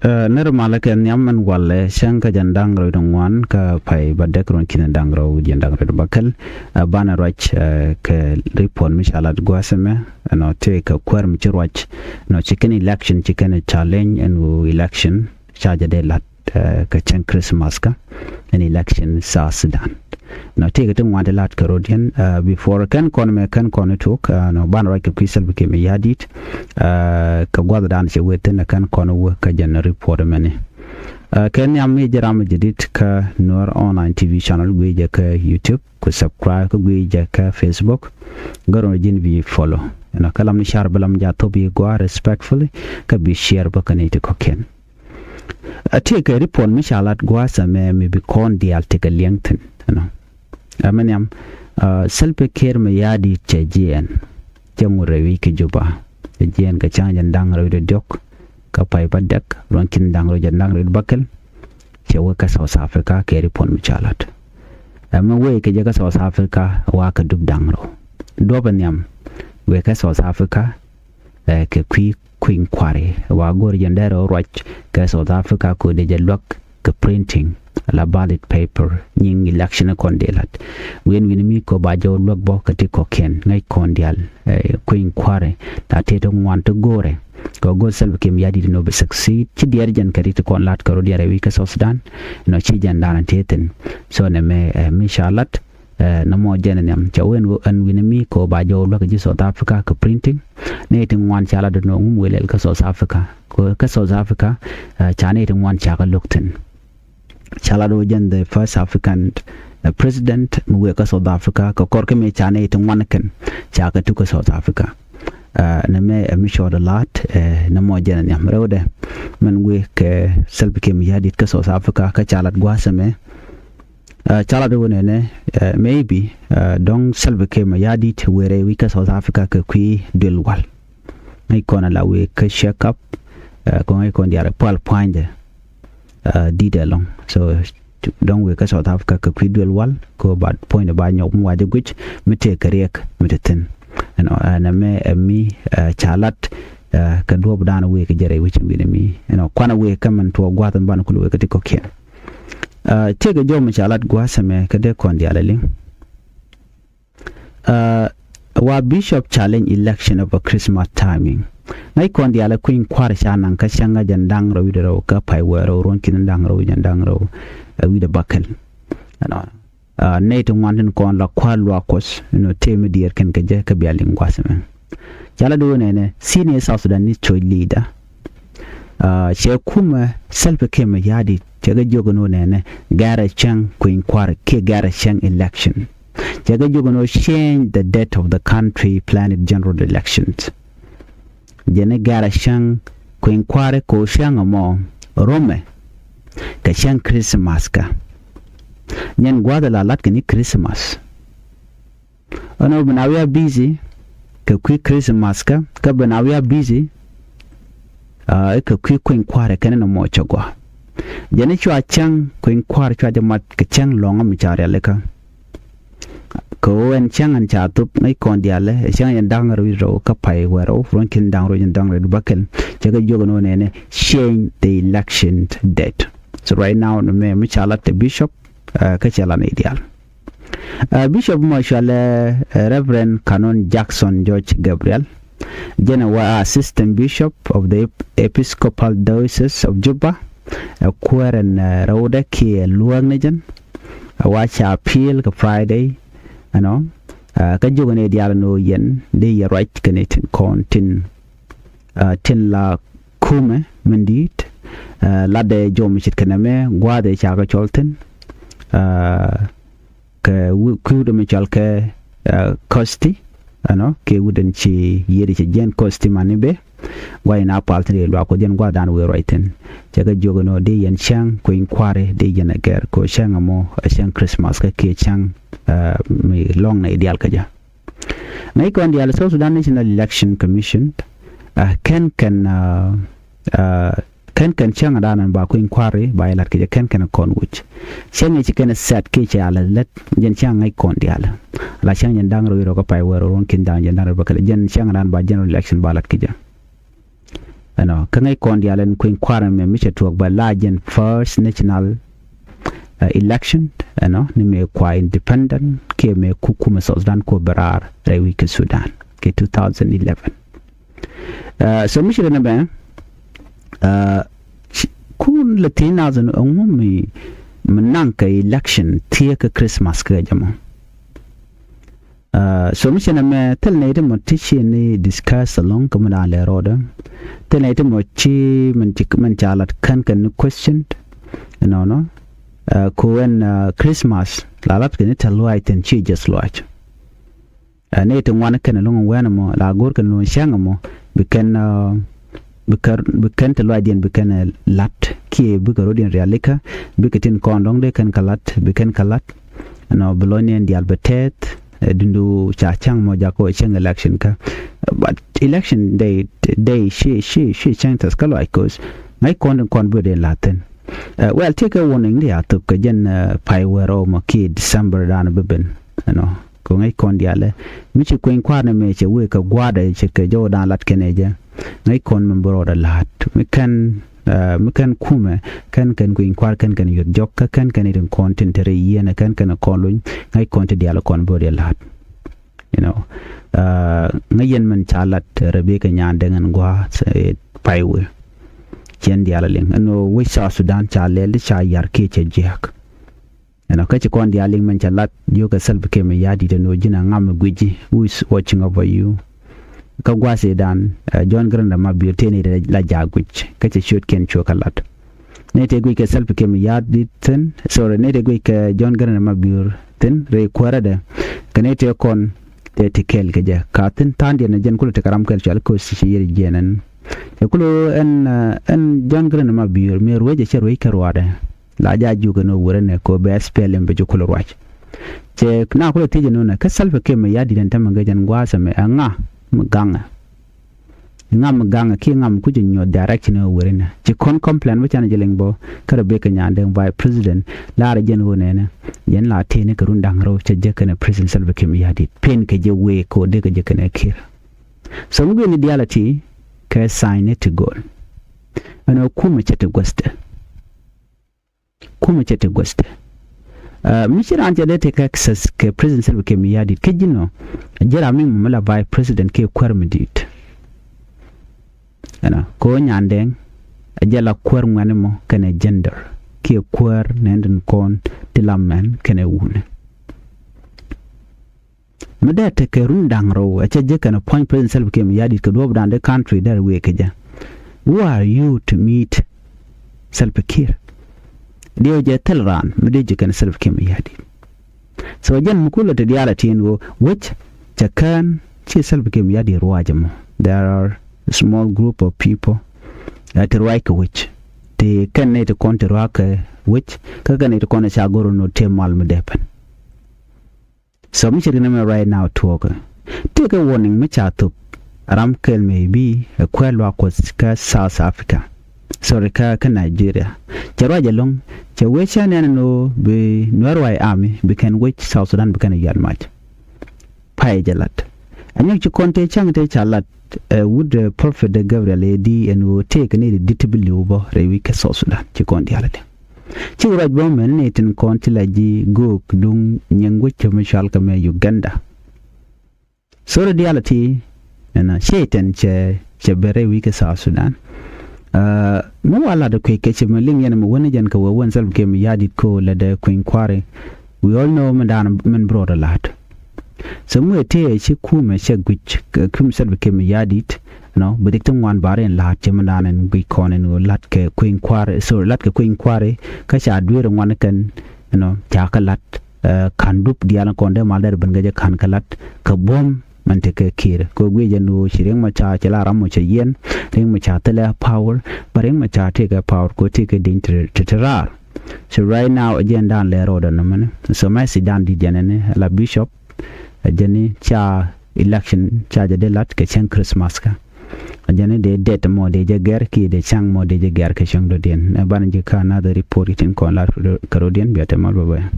Normal kan yaman walle shanka jandang ro dongwan ka pai badek ron kin dang ro jandang ro bakal bana rach ke report mishalat gwaseme no te ka kwar mi chirwach no chicken election chicken challenge and election charge de lat ka chen Christmas ka an election sa Sudan no te ka tungwa de lat ka rodian before kan me kan tok no bana rach ka kwisal bike me yadit ka gwada dan che weten kan wo ka jan report mane kan yam me jaram jadid ka Noor online tv channel gwe ja ka YouTube ku subscribe ka gwe ja ka Facebook garon jin bi follow na kalam ni shar balam ja to bi gwa respectfully ka bi share ba kan ite ko ken ate ka report mi shalat gwa sa me bi kon di al te ka lengthen no amanyam selpe ker me yadi chejien jamure wi ke juba jien ka chanjan dang ro de dok ka pai badak ron kin dang ro jandang ro bakal chewa ka South Africa ke report mi shalat amma we ke jaga South Africa wa ka dub dang ro do banyam we ka South Africa ke queen kware wa gor jandero roch ka South Africa ko de jalok ka printing la ballot paper nying election kondelat wen mi ko ba jaw lok bo ka ti ko ken ngai kondial queen kware ta te to want to gore ko go self kem yadi no be succeed ci diar jan kari to kon lat ko diare wi ka Sudan no ci jan dan teten so ne me mishalat na mo jenen yam chawen go an mi ko ba jaw lok ji South Africa ka printing ne tin wan chala do no welel ka South Africa ko ka South Africa chane tin wan chaka lokten Chalado Jan, the first African president, Mweka South Africa, Kokorke me chane to Wanakan, Chaka took South Africa. Name a mission a lot, no more Jan Yamrode, when we self became Yadit South Africa, Kachalat Guasame. Chalado maybe don't self became a Yadit where a week South Africa Kui Dulwal. I con allow we shake up, going on the other pal point. Detail long so don't we ka South Africa ka kwidwel wal ko bad point ba nyok mu wade guch mete karek meten and me chalat ka dob dan we ka jere which we me kwana we kaman to gwatan ban kulu we ka tiko ke te ga jom chalat gwasame ka de kon dialali wa bishop challenge election of a Christmas timing ngai kon dia la queen kwar shanan ka shanga jandang ro widero ka pai wero ron kin dang ro jandang ro wida bakal ne to wanten kon la kwal wa kos teme dier ken ka je ka bialin gwasame jala do ne senior South Sudanese choice leader she kuma self kema yadi jaga jogono ne gara chang queen kwar ke gara chang election jaga jogono change the date of the country planned general elections jene gara shang queen kware ko shang mo rome ka shang Christmas ka nyen gwada la lat ni Christmas ono banawiya busy ka Christmas ka banawiya busy ka queen kware kana no mo chagwa jene chwa chang queen kware chwa jamat ka chang longa mi chare leka ko en chang an cha tup ngai kon diale chang yan dang ro ka pai wero ron kin dang ro yan dang ro bakal jaga jogo no ne change the election date so right now me chalat the bishop ka chala ne ideal bishop mashallah Reverend Canon Jackson George Gabriel General Assistant Bishop of the Episcopal Diocese of Juba kwaren rawda ki luang ne jan wacha appeal ka Friday ka jogo ne dial no yen de ya right connecting contin tin la kume mendit la de jom chit kaname gwade cha ka cholten ka ku de me chal ka costi ke wuden chi yedi chi jen costi manibe way na paltre lo ko jen gwadan we righten jaga jogo no de yen chang ko inquire de yen ager ko chang mo chang Christmas ka ke chang me long na ideal kaja nai ko ndial South Sudan National Election Commission kan chang danan ba ko inquiry ba ilat kaja kan kon wuch chang chi kan set ke cha ala let jen chang ngai kon dial la chang yen dang ro ko pai wero ron kin dang yen dang ba kala jen chang dan ba general election ba lat kaja ano kangai kon dialen kuin kwara me mi chetuak ba lajen first national election ano ni me kwa independent ke me kukuma Sudan ko barar rewi ke Sudan ke 2011 so mi shirana ba kun latina zan ummi menangka election tia ke Christmas ke jamo so mi shirana me tel ne de mo tichi ni discuss along kamana le roda tel ne de mo chi men chalat kan question no Koen Christmas lalat kene talwa iten chi just watch ne to wana kana lungu wana mo la gor kana no shanga mo bikan talwa dien bikan lat ki bugaro dien realika bikatin kondong de kan kalat bikan kalat no bolonian di albertet dundu chachang mo jako chang election ka but election day she chang tas kalo ikos mai kon bude laten well take a warning dia to ka jen pai wero ma ki December dan beben ko ngai kon dia le mi chi kwen kwa na me che we ka gwada che ka jo dan lat keneje ngai kon men bro da lat mi kan kume kan kwen kwa kan yot jok kan irin content re yena kan kon lun ngai kon te dia la kon bo dia lat ngai yen men chalat rebe ka nyan dengan gwa pai we chen dia la ling no we sa Sudan cha le cha yar ke che jek ka che kon dia ling man cha lat yo ka self ke me yadi de no jina ngam guji who is watching over you ka gwa se dan John Granda ma bi te ne la ja guj ka che shoot ken chokalat ne te gui ke self ke me yadi ten so ne te gui ke John Granda ma bi ten re kwara de ka ne te kon te kel ke ja ka ten tan dia ne jen kul te karam kel chal ko si yeri jenen kulo en John Granda ma biur me roje che roi karwade la ja juga no wurene ko be spelem be jukulo roje che na kulo tije no na ka salfa ke me yadi dan tamanga jan gwasa me anga mganga ki ngam ku jinyo direction no wurene che kon complain mo chana jeleng bo kada be ka nyande by president la ra jen wonene yen la tene ka rundang ro che je kana president salfa ke me yadi pen ke je we ko de ka je kana kir so mu ni diality ka sign it to go ana kuma chete goste mishira anje de take access ke president self ke miyadi ke jino jera min mala by president ke kwarmidit ana ko nyandeng ajala kwar ngane mo kane gender ke kwar nenden kon tilamen kane wune mada ta ke rundang ro a ce je kana point president self ke miyadi ke do dan the country that we ke ja who are you to meet self care dio je telran mede je kana self ke miyadi so jan mukula te diala tinwo which chakan ci self ke miyadi ruwajamo there are a small group of people at right which te kan ne te konti raka which ka kan ne te kona chagoro no te mal medepen so mi chiri na right now talk take a warning mi chato ramkel maybe a kwelwa ko ka South Africa sorry ka Nigeria jarwa jalong che wecha ne no be Norway army be can wait South Sudan be can yard match pai jalat anyo chi konte chang te chalat would prophet the Gabriel edi and will take ne ditibili ubo rewi ka South Sudan chi konti alade ci raj bo men ne tin konti laji gok dung nyengo chomishal ka me Uganda so reality na sheten che bere wi ka South Sudan mo wala da kai kace malin yana mu wani jan ka wawan sal ke mu yadi ko la da queen kware we all know man brother lad so mu te ci ku me shagwich kum sal ke mu yadi no bediktan wan bare la che mandanen bi konen lat ke queen kware so lat ke queen kware ka cha duere wan kan cha ka lat kan dup diana konde malder ben gaje kan kalat ka bom man te ke kir ko gwe janu shireng ma cha chala ram mo che yen ring ma cha tele power bareng ma cha te ke power ko te ke din terar so right now agenda le roda na man so ma si dan di janene la bishop ajani cha election cha de lat ke chen Christmas ka ajane de det mo de je ger ki de chang mo de je ger ke chang do den ban je ka na the report itin kon la karodien biate mal baba